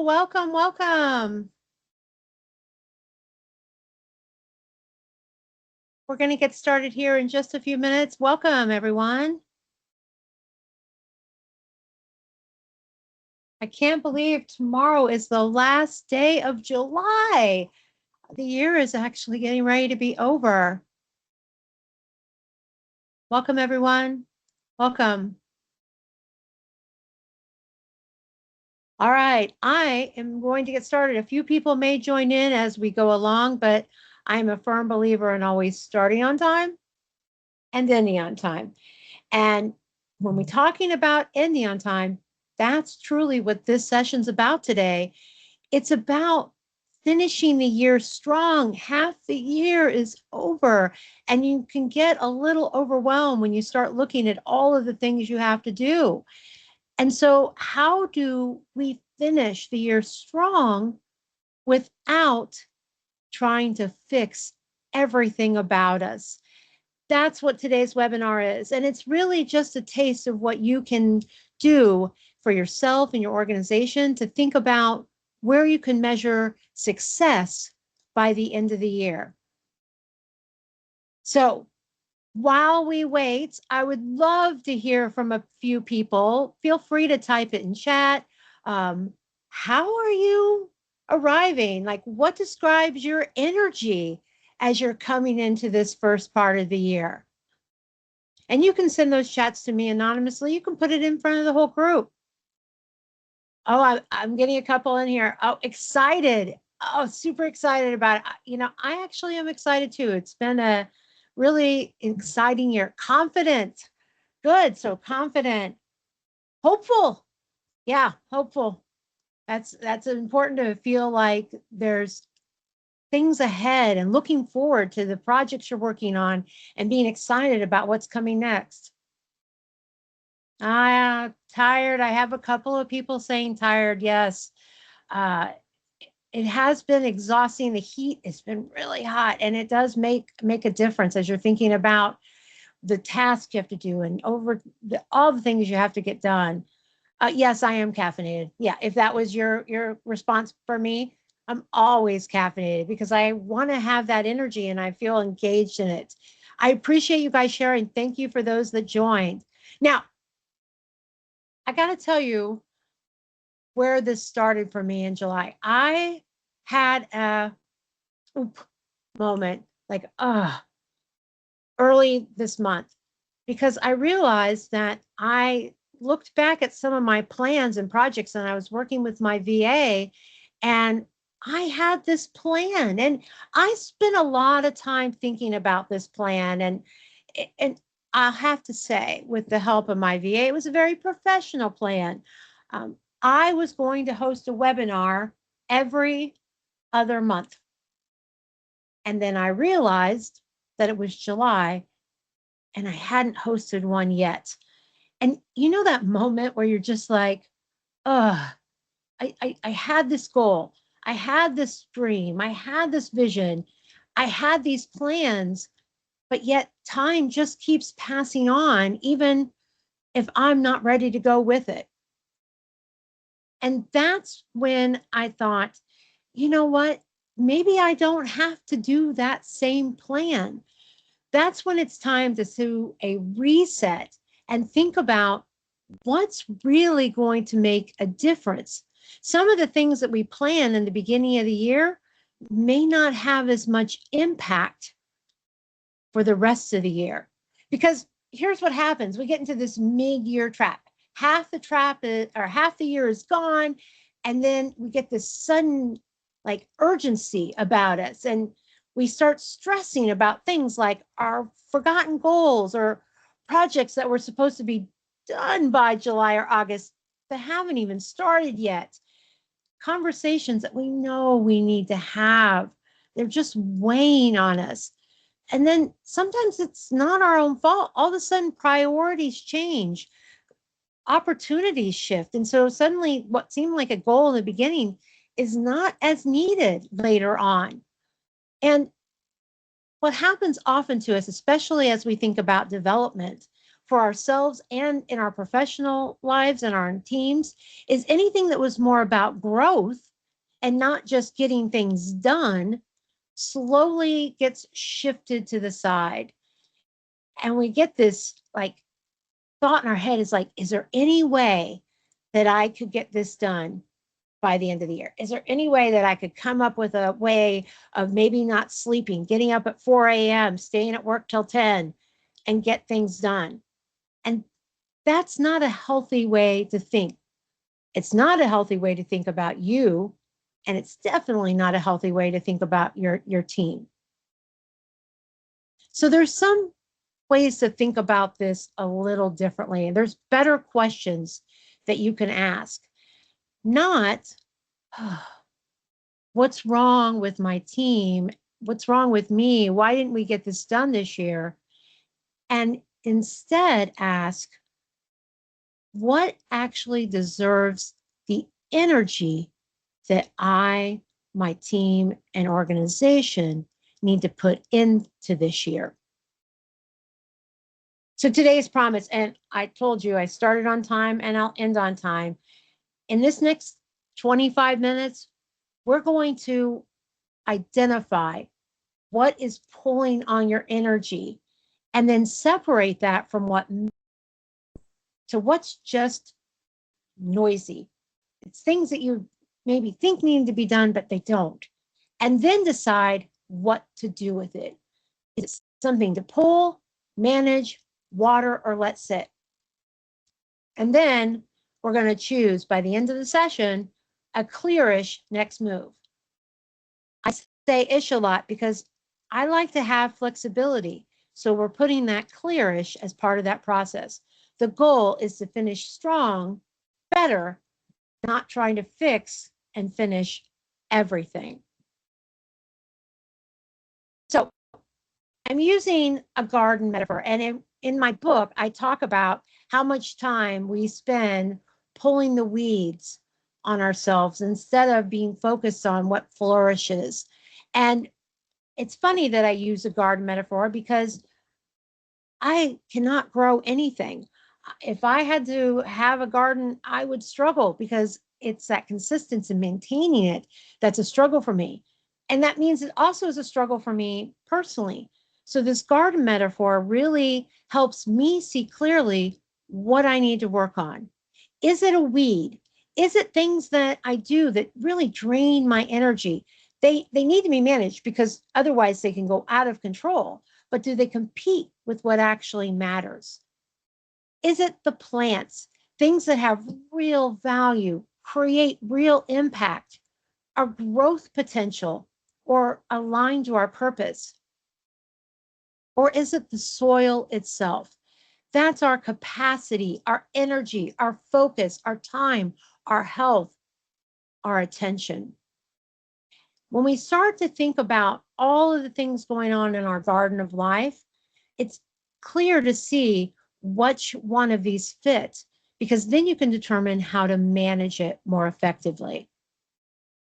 welcome, welcome. We're going to get started here in just a few minutes. Welcome, everyone. I can't believe tomorrow is the last day of July. The year is actually getting ready to be over. Welcome, everyone. Welcome. All right, I am going to get started. A few people may join in as we go along, but I'm a firm believer in always starting on time and ending on time. And when we're talking about ending on time, that's truly what this session's about today. It's about finishing the year strong. Half the year is over, and you can get a little overwhelmed when you start looking at all of the things you have to do. And so, how do we finish the year strong without trying to fix everything about us? That's what today's webinar is. And it's really just a taste of what you can do for yourself and your organization to think about where you can measure success by the end of the year. So while we wait, I would love to hear from a few people. Feel free to type it in chat. How are you arriving? Like, what describes your energy as you're coming into this first part of the year? And you can send those chats to me anonymously. You can put it in front of the whole group. Oh, I'm getting a couple in here. Oh, excited. Oh, super excited about it. I actually am excited too. It's been a really exciting year. Confident. Good. So confident. Hopeful. Yeah, hopeful. That's important to feel like there's things ahead and looking forward to the projects you're working on and being excited about what's coming next. Tired. I have a couple of people saying tired. Yes. Uh, it has been exhausting. The heat has been really hot, and it does make a difference as you're thinking about the tasks you have to do and all the things you have to get done. Yes, I am caffeinated. Yeah, if that was your response for me, I'm always caffeinated because I want to have that energy and I feel engaged in it. I appreciate you guys sharing. Thank you for those that joined. Now, I got to tell you where this started for me in July. I had a moment like, early this month because I realized that I looked back at some of my plans and projects and I was working with my VA and I had this plan and I spent a lot of time thinking about this plan and I'll have to say with the help of my VA, it was a very professional plan. I was going to host a webinar every other month. And then I realized that it was July and I hadn't hosted one yet. And you know that moment where you're just like, I had this goal. I had this dream. I had this vision. I had these plans, but yet time just keeps passing on, even if I'm not ready to go with it. And that's when I thought, you know what? Maybe I don't have to do that same plan. That's when it's time to do a reset and think about what's really going to make a difference. Some of the things that we plan in the beginning of the year may not have as much impact for the rest of the year. Because here's what happens. We get into this mid-year trap. Half the year is gone. And then we get this sudden like urgency about us. And we start stressing about things like our forgotten goals or projects that were supposed to be done by July or August that haven't even started yet. Conversations that we know we need to have, they're just weighing on us. And then sometimes it's not our own fault. All of a sudden, priorities change, opportunities shift. And so suddenly, what seemed like a goal in the beginning is not as needed later on. And what happens often to us, especially as we think about development, for ourselves and in our professional lives and our teams is anything that was more about growth and not just getting things done slowly gets shifted to the side. And we get this like thought in our head is like, is there any way that I could get this done by the end of the year? Is there any way that I could come up with a way of maybe not sleeping, getting up at 4 a.m., staying at work till 10 and get things done? And that's not a healthy way to think. It's not a healthy way to think about you. And it's definitely not a healthy way to think about your team. So there's some ways to think about this a little differently. And there's better questions that you can ask. Not, oh, what's wrong with my team? What's wrong with me? Why didn't we get this done this year? And instead ask, what actually deserves the energy that I, my team, and organization need to put into this year? So today's promise, and I told you I started on time and I'll end on time. In this next 25 minutes, we're going to identify what is pulling on your energy and then separate that from what's just noisy. It's things that you maybe think need to be done, but they don't. And then decide what to do with it. Is it something to pull, manage, water, or let sit? And then we're going to choose by the end of the session a clearish next move. I say ish a lot because I like to have flexibility. So we're putting that clearish as part of that process. The goal is to finish strong, better, not trying to fix and finish everything. So I'm using a garden metaphor. And in my book, I talk about how much time we spend pulling the weeds on ourselves instead of being focused on what flourishes. And it's funny that I use a garden metaphor because I cannot grow anything. If I had to have a garden, I would struggle because it's that consistency in maintaining it that's a struggle for me. And that means it also is a struggle for me personally. So this garden metaphor really helps me see clearly what I need to work on. Is it a weed? Is it things that I do that really drain my energy? They need to be managed because otherwise they can go out of control. But do they compete with what actually matters? Is it the plants, things that have real value, create real impact, our growth potential, or align to our purpose? Or is it the soil itself? That's our capacity, our energy, our focus, our time, our health, our attention. When we start to think about all of the things going on in our garden of life, it's clear to see which one of these fits, because then you can determine how to manage it more effectively.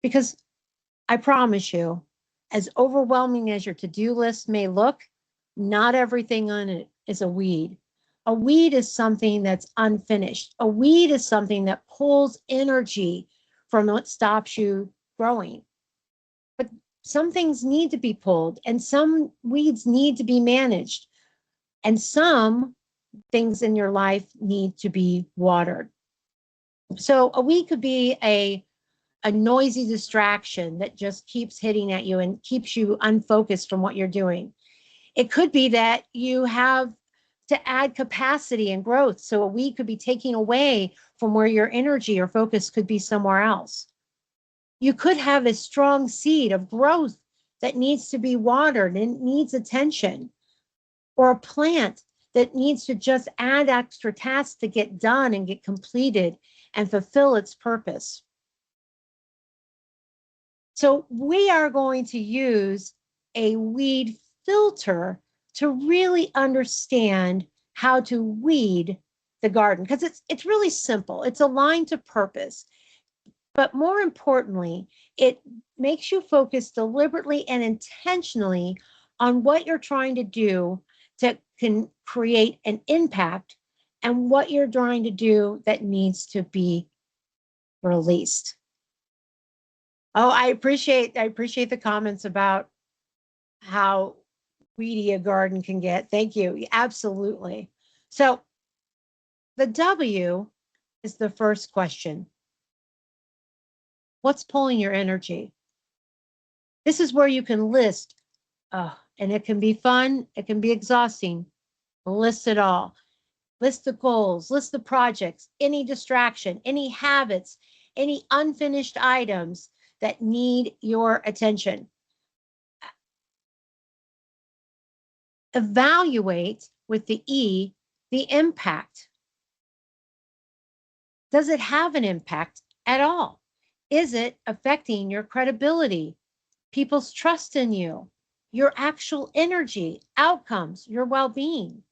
Because I promise you, as overwhelming as your to-do list may look, not everything on it is a weed. A weed is something that's unfinished. A weed is something that pulls energy from what stops you growing. But some things need to be pulled, and some weeds need to be managed, and some things in your life need to be watered. So a weed could be a noisy distraction that just keeps hitting at you and keeps you unfocused from what you're doing. It could be that you have to add capacity and growth. So a weed could be taking away from where your energy or focus could be somewhere else. You could have a strong seed of growth that needs to be watered and needs attention, or a plant that needs to just add extra tasks to get done and get completed and fulfill its purpose. So we are going to use a weed filter to really understand how to weed the garden, because it's really simple. It's aligned to purpose. But more importantly, it makes you focus deliberately and intentionally on what you're trying to do to can create an impact and what you're trying to do that needs to be released. Oh, I appreciate the comments about how weedy a garden can get. Thank you. Absolutely. So the W is the first question. What's pulling your energy? This is where you can list, and it can be fun, it can be exhausting. List it all. List the goals, list the projects, any distraction, any habits, any unfinished items that need your attention. Evaluate with the E, the impact. Does it have an impact at all? Is it affecting your credibility, people's trust in you, your actual energy, outcomes, your well being?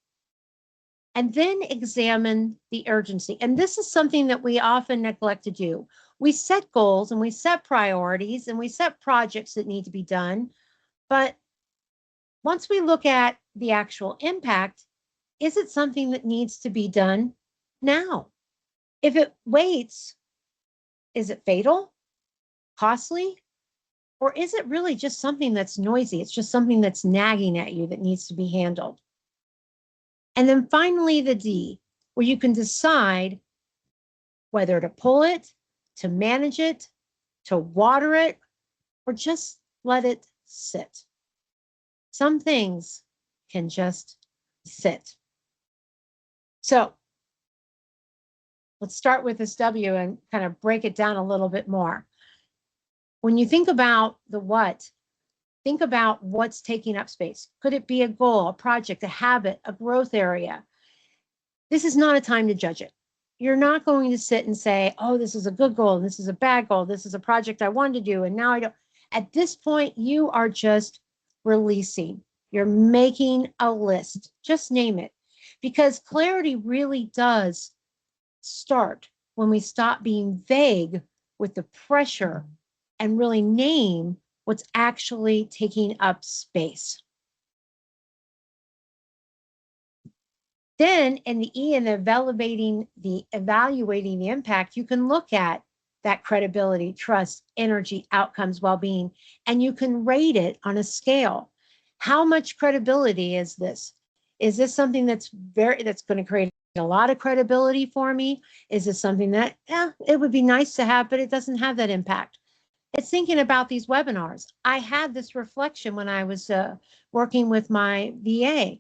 And then examine the urgency. And this is something that we often neglect to do. We set goals and we set priorities and we set projects that need to be done. But once we look at the actual impact, is it something that needs to be done now? If it waits, is it fatal, costly, or is it really just something that's noisy? It's just something that's nagging at you that needs to be handled. And then finally, the D, where you can decide whether to pull it, to manage it, to water it, or just let it sit. Some things can just sit. So let's start with this W and kind of break it down a little bit more. When you think about the what, think about what's taking up space. Could it be a goal, a project, a habit, a growth area? This is not a time to judge it. You're not going to sit and say, oh, this is a good goal, this is a bad goal, this is a project I wanted to do, and now I don't. At this point, you are just releasing. You're making a list. Just name it. Because clarity really does start when we stop being vague with the pressure and really name what's actually taking up space. Then in the E, and evaluating the impact, you can look at that credibility, trust, energy, outcomes, well-being, and you can rate it on a scale. How much credibility is this? Is this something that's going to create a lot of credibility for me? Is this something that it would be nice to have, but it doesn't have that impact? It's thinking about these webinars. I had this reflection when I was working with my VA.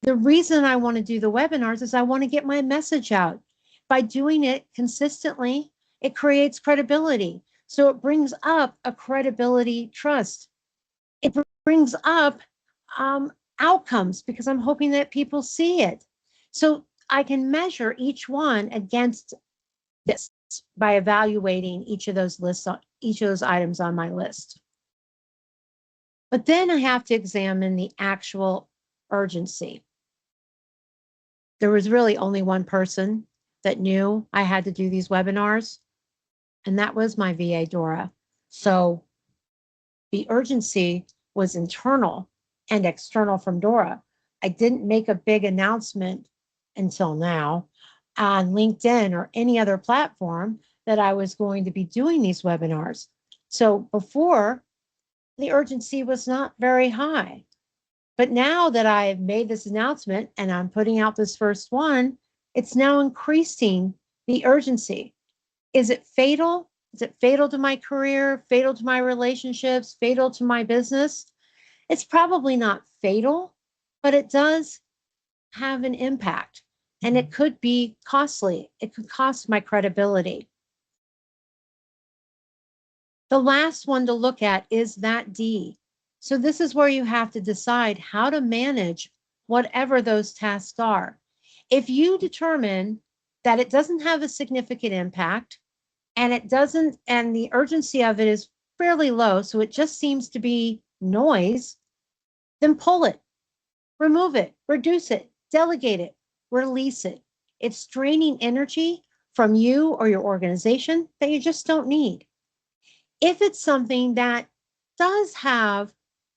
The reason I want to do the webinars is I want to get my message out. By doing it consistently, it creates credibility. So it brings up a credibility trust. It brings up outcomes because I'm hoping that people see it. So I can measure each one against this by evaluating each of those lists, each of those items on my list. But then I have to examine the actual urgency. There was really only one person that knew I had to do these webinars, and that was my VA, Dora. So the urgency was internal and external from Dora. I didn't make a big announcement until now on LinkedIn or any other platform that I was going to be doing these webinars. So before, the urgency was not very high. But now that I've made this announcement and I'm putting out this first one, it's now increasing the urgency. Is it fatal? Is it fatal to my career, fatal to my relationships, fatal to my business? It's probably not fatal, but it does have an impact, and it could be costly. It could cost my credibility. The last one to look at is that D. So this is where you have to decide how to manage whatever those tasks are. If you determine that it doesn't have a significant impact and it doesn't, and the urgency of it is fairly low, so it just seems to be noise, then pull it, remove it, reduce it, delegate it, release it. It's draining energy from you or your organization that you just don't need. If it's something that does have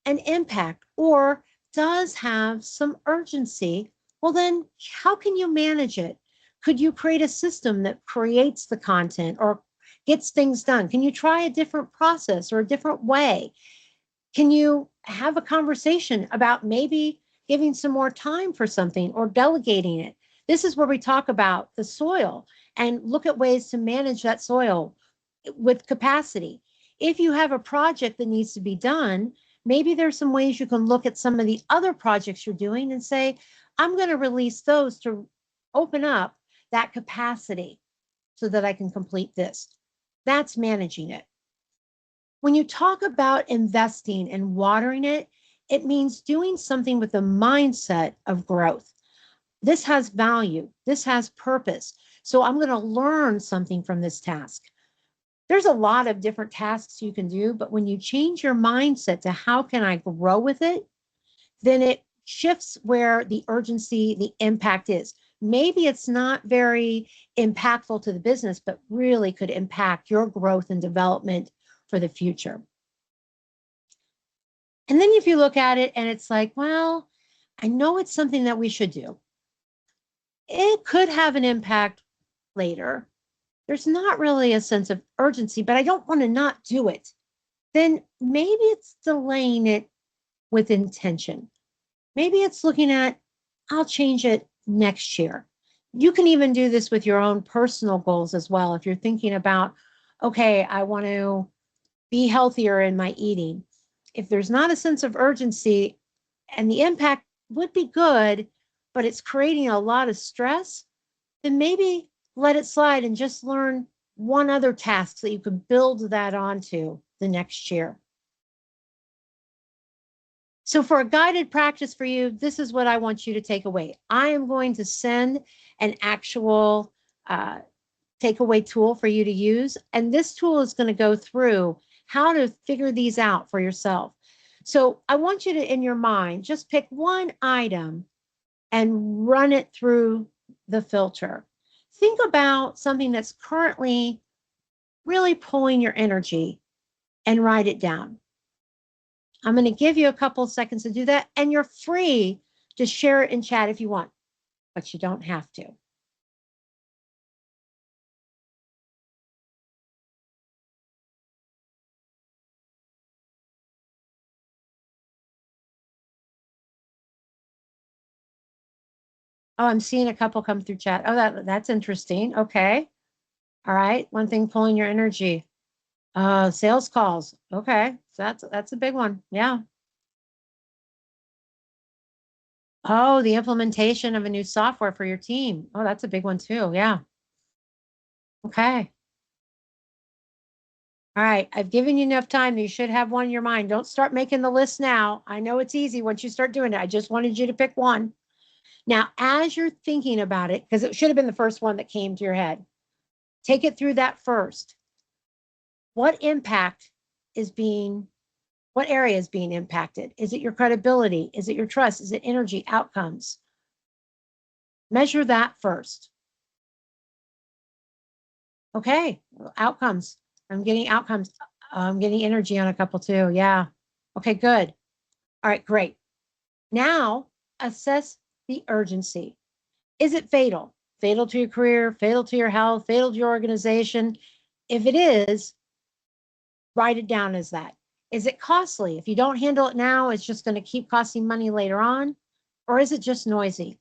an impact or does have some urgency, Well, then how can you manage it? Could you create a system that creates the content or gets things done? Can you try a different process or a different way? Can you have a conversation about maybe giving some more time for something or delegating it? This is where we talk about the soil and look at ways to manage that soil with capacity. If you have a project that needs to be done, maybe there's some ways you can look at some of the other projects you're doing and say, I'm going to release those to open up that capacity so that I can complete this. That's managing it. When you talk about investing and watering it, it means doing something with the mindset of growth. This has value, this has purpose. So I'm going to learn something from this task. There's a lot of different tasks you can do, but when you change your mindset to how can I grow with it, then it shifts where the urgency, the impact is. Maybe it's not very impactful to the business, but really could impact your growth and development for the future. And then if you look at it and it's like, well, I know it's something that we should do. It could have an impact later. There's not really a sense of urgency, but I don't want to not do it. Then maybe it's delaying it with intention. Maybe it's looking at, I'll change it next year. You can even do this with your own personal goals as well. If you're thinking about, okay, I want to be healthier in my eating. If there's not a sense of urgency and the impact would be good, but it's creating a lot of stress, then maybe let it slide and just learn one other task so that you can build that onto the next year. So for a guided practice for you, this is what I want you to take away. I am going to send an actual takeaway tool for you to use. And this tool is going to go through how to figure these out for yourself. So I want you to, in your mind, just pick one item and run it through the filter. Think about something that's currently really pulling your energy and write it down. I'm going to give you a couple of seconds to do that, and you're free to share it in chat if you want, but you don't have to. Oh, I'm seeing a couple come through chat. Oh, that's interesting. Okay. All right. One thing pulling your energy. Sales calls. Okay. So that's a big one. Yeah. Oh, the implementation of a new software for your team. Oh, that's a big one too. Yeah. Okay. All right. I've given you enough time. You should have one in your mind. Don't start making the list now. I know it's easy once you start doing it. I just wanted you to pick one. Now, as you're thinking about it, because it should have been the first one that came to your head, take it through that first. What impact is being, what area is being impacted? Is it your credibility? Is it your trust? Is it energy outcomes? Measure that first. Okay, outcomes. I'm getting outcomes. I'm getting energy on a couple too. Yeah. Okay, good. All right, great. Now assess the urgency. Is it fatal? Fatal to your career, fatal to your health, fatal to your organization? If it is, write it down as that. Is it costly? If you don't handle it now, it's just going to keep costing money later on? Or is it just noisy?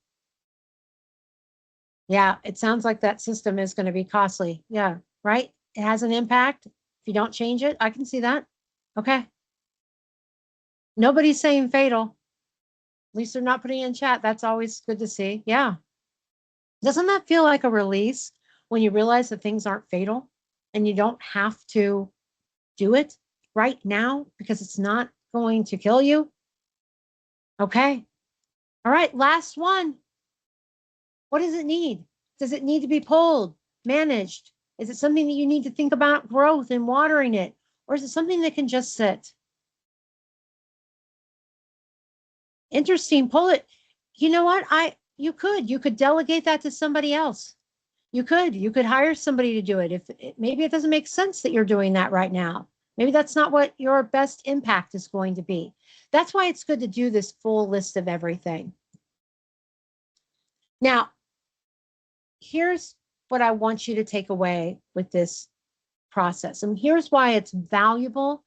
Yeah, it sounds like that system is going to be costly. Yeah, right? It has an impact. If you don't change it, I can see that. Okay. Nobody's saying fatal. At least they're not putting it in chat. That's always good to see. Yeah. Doesn't that feel like a release when you realize that things aren't fatal and you don't have to do it right now because it's not going to kill you? Okay. All right. Last one. What does it need? Does it need to be pulled, managed? Is it something that you need to think about growth and watering it? Or is it something that can just sit? Interesting. Pull it. You know what? You could delegate that to somebody else. You could hire somebody to do it. If maybe it doesn't make sense that you're doing that right now. Maybe that's not what your best impact is going to be. That's why it's good to do this full list of everything. Now, here's what I want you to take away with this process. And here's why it's valuable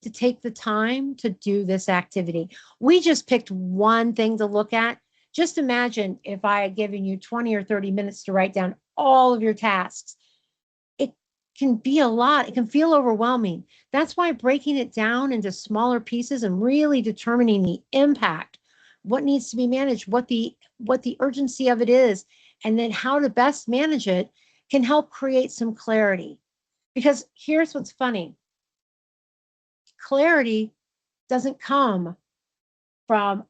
to take the time to do this activity. We just picked one thing to look at. Just imagine if I had given you 20 or 30 minutes to write down all of your tasks. It can be a lot. It can feel overwhelming. That's why breaking it down into smaller pieces and really determining the impact, what needs to be managed, what the urgency of it is, and then how to best manage it can help create some clarity. Because here's what's funny: clarity doesn't come from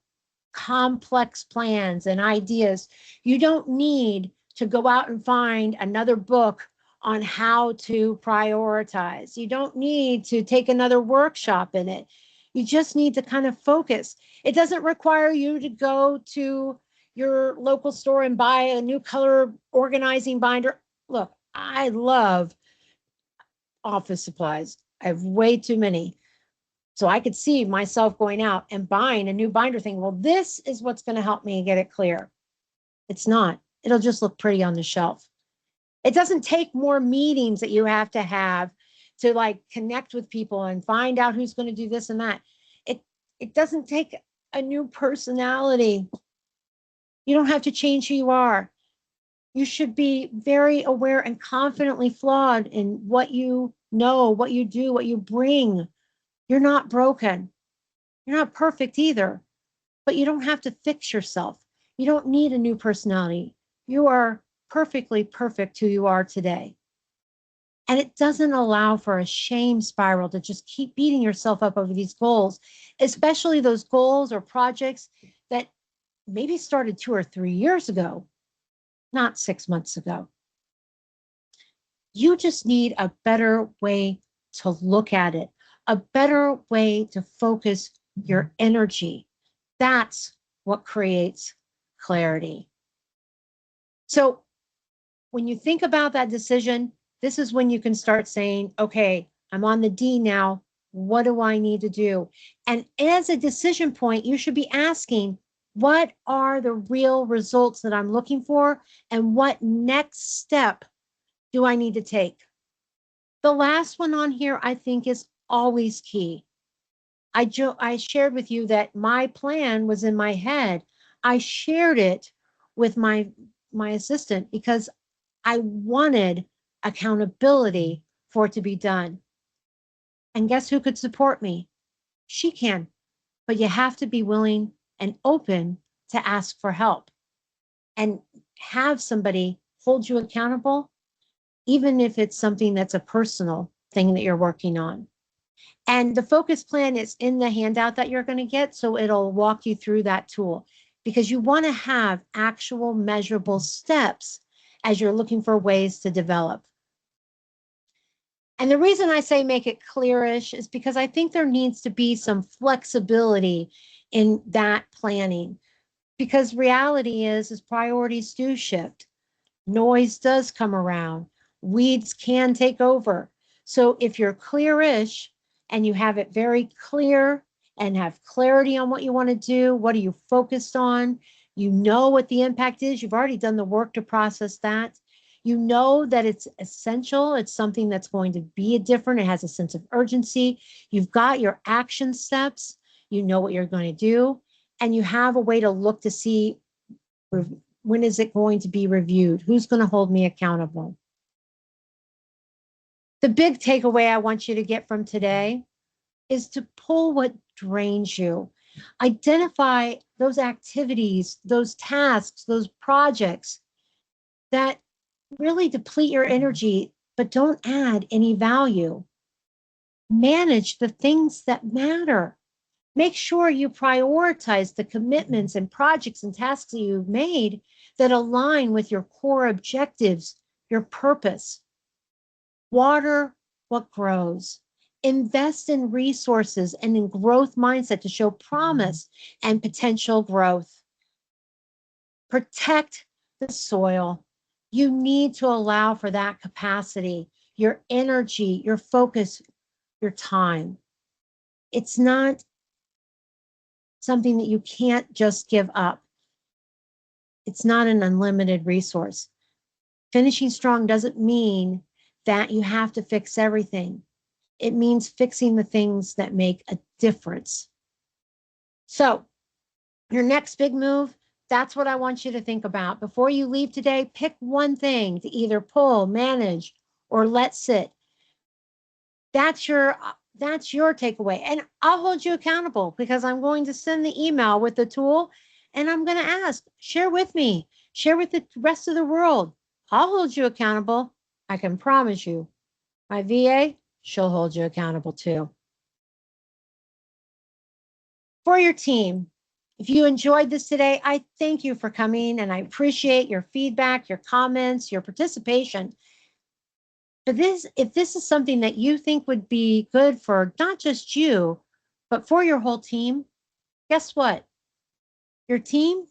complex plans and ideas. You don't need to go out and find another book on how to prioritize. You don't need to take another workshop in it. You just need to kind of focus. It doesn't require you to go to your local store and buy a new color organizing binder. Look, I love office supplies. I have way too many. So I could see myself going out and buying a new binder thing. Well, this is what's going to help me get it clear. It's not. It'll just look pretty on the shelf. It doesn't take more meetings that you have to like connect with people and find out who's going to do this and that. It it doesn't take a new personality. You don't have to change who you are. You should be very aware and confidently flawed in what you know, what you do, what you bring. You're not broken. You're not perfect either, but you don't have to fix yourself. You don't need a new personality. You are perfectly perfect who you are today. And it doesn't allow for a shame spiral to just keep beating yourself up over these goals, especially those goals or projects that maybe started 2 or 3 years ago, not 6 months ago. You just need a better way to look at it, a better way to focus your energy. That's what creates clarity. So when you think about that decision, this is when you can start saying, okay, I'm on the D now. What do I need to do? And as a decision point, you should be asking, what are the real results that I'm looking for? And what next step do I need to take? The last one on here, I think, is always key. I shared with you that my plan was in my head. I shared it with my assistant because I wanted accountability for it to be done. And guess who could support me? She can. But you have to be willing and open to ask for help and have somebody hold you accountable, even if it's something that's a personal thing that you're working on. And the focus plan is in the handout that you're going to get. So it'll walk you through that tool because you want to have actual measurable steps as you're looking for ways to develop. And the reason I say make it clearish is because I think there needs to be some flexibility in that planning because reality is priorities do shift. Noise does come around. Weeds can take over. So if you're clearish and you have it very clear and have clarity on what you want to do, what are you focused on? You know what the impact is. You've already done the work to process that. You know that it's essential. It's something that's going to be different. It has a sense of urgency. You've got your action steps. You know what you're going to do. And you have a way to look to see when is it going to be reviewed? Who's going to hold me accountable? The big takeaway I want you to get from today is to pull what drains you. Identify those activities, those tasks, those projects that really deplete your energy, but don't add any value. Manage the things that matter. Make sure you prioritize the commitments and projects and tasks that you've made that align with your core objectives, your purpose. Water what grows. Invest in resources and in growth mindset to show promise and potential growth. Protect the soil. You need to allow for that capacity, your energy, your focus, your time. It's not something that you can't just give up. It's not an unlimited resource. Finishing strong doesn't mean that you have to fix everything. It means fixing the things that make a difference. So, your next big move, that's what I want you to think about. Before you leave today, pick one thing to either pull, manage, or let sit. That's your takeaway. And I'll hold you accountable because I'm going to send the email with the tool and I'm going to ask, share with me, share with the rest of the world. I'll hold you accountable. I can promise you. My VA, she'll hold you accountable too. For your team, if you enjoyed this today, I thank you for coming and I appreciate your feedback, your comments, your participation. But if this is something that you think would be good for not just you, but for your whole team, guess what? Your team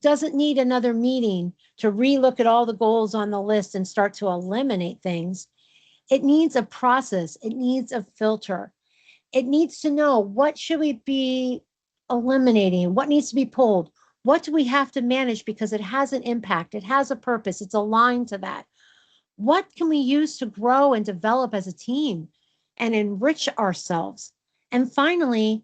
doesn't need another meeting to relook at all the goals on the list and start to eliminate things. It needs a process. It needs a filter. It needs to know what should we be eliminating, what needs to be pulled, what do we have to manage because it has an impact, it has a purpose, it's aligned to that. What can we use to grow and develop as a team and enrich ourselves? And finally,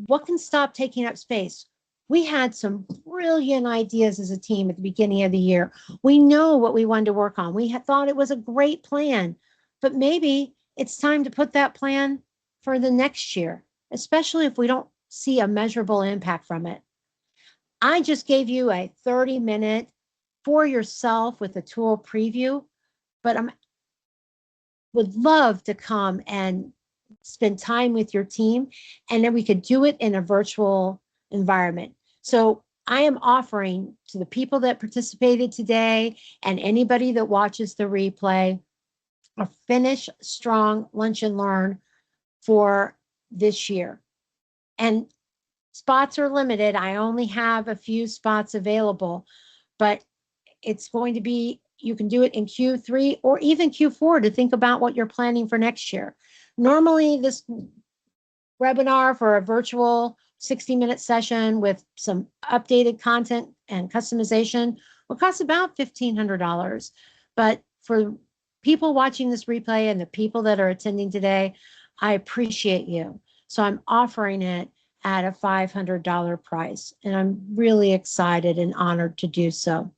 what can stop taking up space? We had some brilliant ideas as a team at the beginning of the year. We know what we wanted to work on. We had thought it was a great plan, but maybe it's time to put that plan for the next year, especially if we don't see a measurable impact from it. I just gave you a 30-minute for yourself with a tool preview, but I would love to come and spend time with your team, and then we could do it in a virtual environment. So I am offering to the people that participated today and anybody that watches the replay a Finish Strong Lunch and Learn for this year. And spots are limited. I only have a few spots available, but it's going to be, you can do it in Q3 or even Q4 to think about what you're planning for next year. Normally, this webinar for a virtual 60-minute session with some updated content and customization will cost about $1,500. But for people watching this replay and the people that are attending today, I appreciate you. So I'm offering it at a $500 price, and I'm really excited and honored to do so.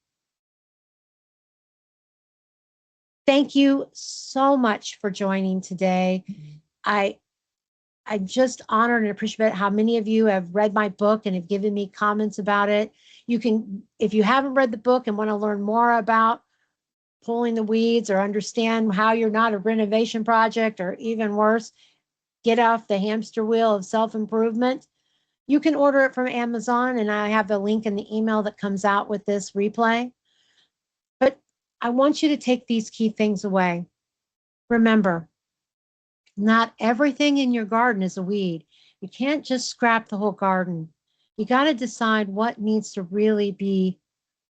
Thank you so much for joining today. I just honored and appreciate how many of you have read my book and have given me comments about it. You can, if you haven't read the book and want to learn more about pulling the weeds or understand how you're not a renovation project, or even worse, get off the hamster wheel of self-improvement, you can order it from Amazon, and I have the link in the email that comes out with this replay. But I want you to take these key things away. Remember, not everything in your garden is a weed. You can't just scrap the whole garden. You got to decide what needs to really be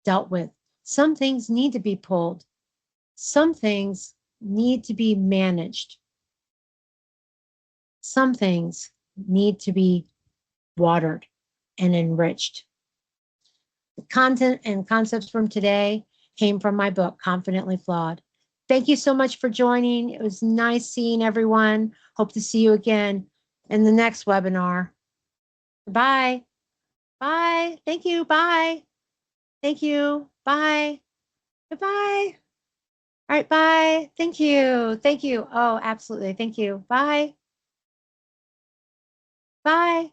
dealt with. Some things need to be pulled. Some things need to be managed. Some things need to be watered and enriched. The content and concepts from today came from my book, Confidently Flawed. Thank you so much for joining. It was nice seeing everyone. Hope to see you again in the next webinar. Bye. Bye. Thank you. Bye. Thank you. Bye. Goodbye. All right. Bye. Thank you. Thank you. Oh, absolutely. Thank you. Bye. Bye.